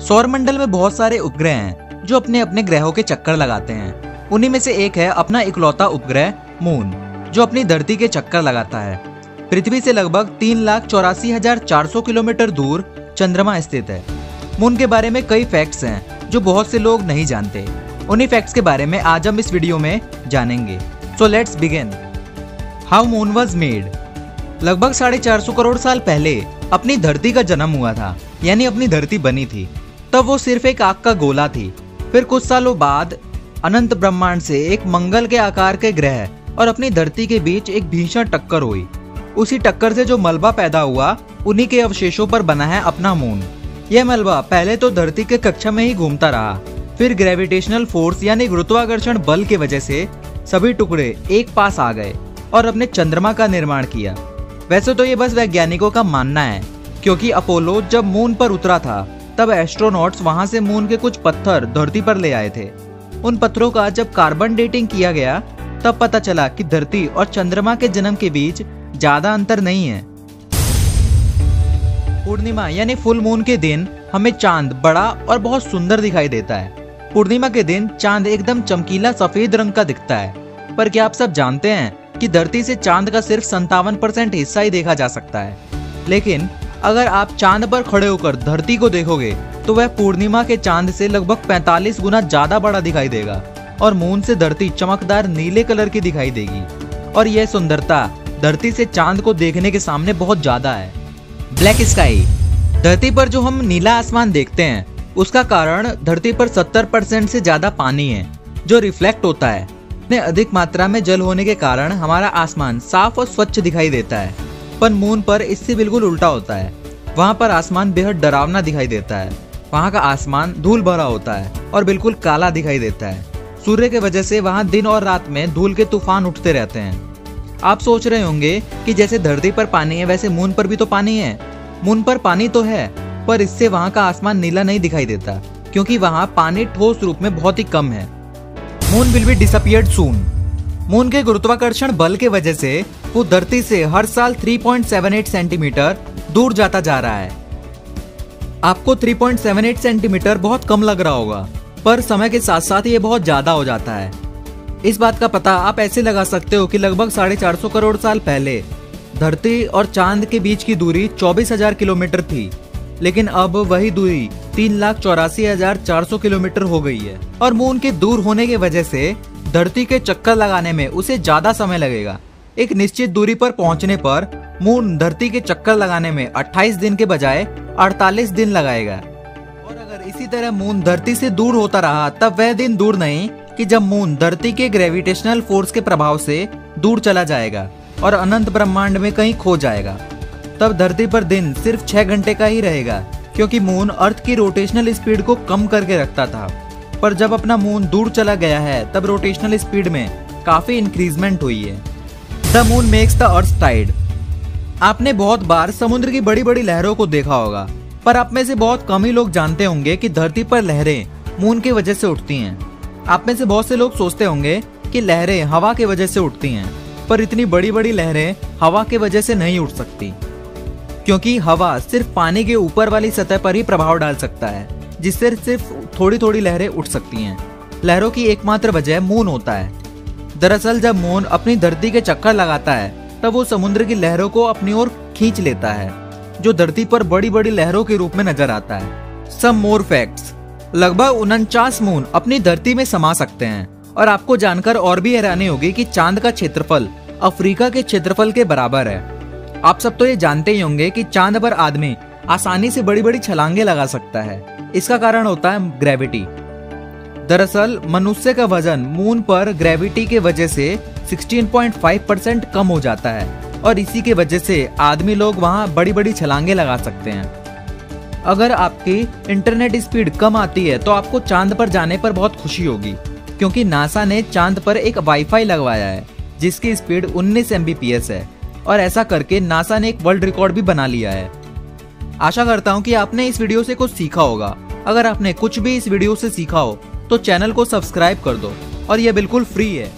सौरमंडल में बहुत सारे उपग्रह हैं जो अपने अपने ग्रहों के चक्कर लगाते हैं। उन्हीं में से एक है अपना इकलौता उपग्रह मून, जो अपनी धरती के चक्कर लगाता है। पृथ्वी से लगभग 3,84,400 किलोमीटर दूर चंद्रमा स्थित है। मून के बारे में कई फैक्ट्स हैं जो बहुत से लोग नहीं जानते। उन्हीं फैक्ट्स के बारे में आज हम इस वीडियो में जानेंगे। So let's begin. How moon was made. लगभग 450 करोड़ साल पहले अपनी धरती का जन्म हुआ था, यानी अपनी धरती बनी थी। तब वो सिर्फ एक आग का गोला थी। फिर कुछ सालों बाद अनंत ब्रह्मांड से एक मंगल के आकार के ग्रह और अपनी धरती के बीच एक भीषण टक्कर हुई। उसी टक्कर से जो मलबा पैदा हुआ, उन्हीं के अवशेषों पर बना है अपना मून। यह मलबा पहले तो धरती के कक्षा में ही घूमता रहा, फिर ग्रेविटेशनल फोर्स यानी गुरुत्वाकर्षण बल की वजह से सभी टुकड़े एक पास आ गए और अपने चंद्रमा का निर्माण किया। वैसे तो ये बस वैज्ञानिकों का मानना है, क्योंकि अपोलो जब मून पर उतरा था तब एस्ट्रोनॉट्स वहां से मून के कुछ पत्थर धरती पर ले आए थे। उन पत्थरों का जब कार्बन डेटिंग किया गया तब पता चला कि धरती और चंद्रमा के जन्म के बीच ज्यादा अंतर नहीं है। पूर्णिमा यानी फुल मून के दिन हमें चांद बड़ा और बहुत सुंदर दिखाई देता है। पूर्णिमा के दिन चांद एकदम चमकीला सफेद रंग का दिखता है। पर क्या आप सब जानते हैं कि धरती से चांद का सिर्फ 57% हिस्सा ही देखा जा सकता है। लेकिन अगर आप चांद पर खड़े होकर धरती को देखोगे तो वह पूर्णिमा के चांद से लगभग 45 गुना ज्यादा बड़ा दिखाई देगा और मून से धरती चमकदार नीले कलर की दिखाई देगी। और यह सुंदरता धरती से चांद को देखने के सामने बहुत ज्यादा है। Black sky. धरती पर जो हम नीला आसमान देखते हैं उसका कारण धरती पर 70% से ज्यादा पानी है जो रिफ्लेक्ट होता है। इतने अधिक मात्रा में जल होने के कारण हमारा आसमान साफ और स्वच्छ दिखाई देता है। पर मून पर इससे बिल्कुल उल्टा होता है। वहाँ पर आसमान बेहद डरावना दिखाई देता है। वहाँ का आसमान धूल भरा होता है और बिल्कुल काला दिखाई देता है। सूर्य के वजह से वहाँ दिन और रात में धूल के तूफान उठते रहते हैं। आप सोच रहे होंगे कि जैसे धरती पर पानी है वैसे मून पर भी तो पानी है। मून पर पानी तो है, पर इससे वहाँ का आसमान नीला नहीं दिखाई देता, क्योंकि वहाँ पानी ठोस रूप में बहुत ही कम है। Moon will be disappeared soon. Moon के गुरुत्वाकर्षण बल के वजह से वो धरती से हर साल 3.78 सेंटीमीटर दूर जाता जा रहा है। आपको 3.78 सेंटीमीटर बहुत कम लग रहा होगा, पर समय के साथ साथ ये बहुत ज्यादा हो जाता है। इस बात का पता आप ऐसे लगा सकते हो कि लगभग 450 करोड़ साल पहले धरती और चांद के बीच की दूरी 24,000 किलोमीटर थी, लेकिन अब वही दूरी 3,84,400 किलोमीटर हो गई है। और मून के दूर होने की वजह से धरती के चक्कर लगाने में उसे ज्यादा समय लगेगा। एक निश्चित दूरी पर पहुंचने पर मून धरती के चक्कर लगाने में 28 दिन के बजाय 48 दिन लगाएगा। और अगर इसी तरह मून धरती से दूर होता रहा तब वह दिन दूर नहीं कि जब मून धरती के ग्रेविटेशनल फोर्स के प्रभाव से दूर चला जाएगा और अनंत ब्रह्मांड में कहीं खो जाएगा। तब धरती पर दिन सिर्फ 6 घंटे का ही रहेगा, क्योंकि मून अर्थ की रोटेशनल स्पीड को कम करके रखता था। पर जब अपना मून दूर चला गया है तब रोटेशनल स्पीड में काफी इंक्रीजमेंट हुई है। The moon makes the earth tide. आपने बहुत बार समुद्र की बड़ी बड़ी लहरों को देखा होगा, पर आप में से बहुत कम ही लोग जानते होंगे कि धरती पर लहरें मून की वजह से उठती हैं। आप में से बहुत से लोग सोचते होंगे कि लहरें हवा की वजह से उठती हैं, पर इतनी बड़ी बड़ी लहरें हवा की वजह से नहीं उठ सकती, क्योंकि हवा सिर्फ पानी के ऊपर वाली सतह पर ही प्रभाव डाल सकता है, जिससे सिर्फ थोड़ी थोड़ी लहरें उठ सकती हैं। लहरों की एकमात्र वजह मून होता है। दरअसल जब मून अपनी धरती के चक्कर लगाता है तब वो समुद्र की लहरों को अपनी ओर खींच लेता है, जो धरती पर बड़ी बड़ी लहरों के रूप में नजर आता है। सम मोर फैक्ट्स। लगभग 49 मून अपनी धरती में समा सकते हैं। और आपको जानकर और भी हैरानी होगी कि चांद का क्षेत्रफल अफ्रीका के क्षेत्रफल के बराबर है। आप सब तो ये जानते ही होंगे कि चांद पर आदमी आसानी से बड़ी बड़ी छलांगे लगा सकता है। इसका कारण होता है ग्रेविटी। दरअसल मनुष्य का वजन मून पर ग्रेविटी के वजह से 16.5% कम हो जाता है, और इसी के वजह से आदमी लोग वहाँ बड़ी बड़ी छलांगे लगा सकते हैं। अगर आपकी इंटरनेट स्पीड कम आती है तो आपको चांद पर जाने पर बहुत खुशी होगी, क्योंकि नासा ने चांद पर एक वाईफाई लगवाया है जिसकी स्पीड 19 MBPS है। और ऐसा करके नासा ने एक वर्ल्ड रिकॉर्ड भी बना लिया है। आशा करता हूँ कि आपने इस वीडियो से कुछ सीखा होगा। अगर आपने कुछ भी इस वीडियो से सीखा हो तो चैनल को सब्सक्राइब कर दो, और यह बिल्कुल फ्री है।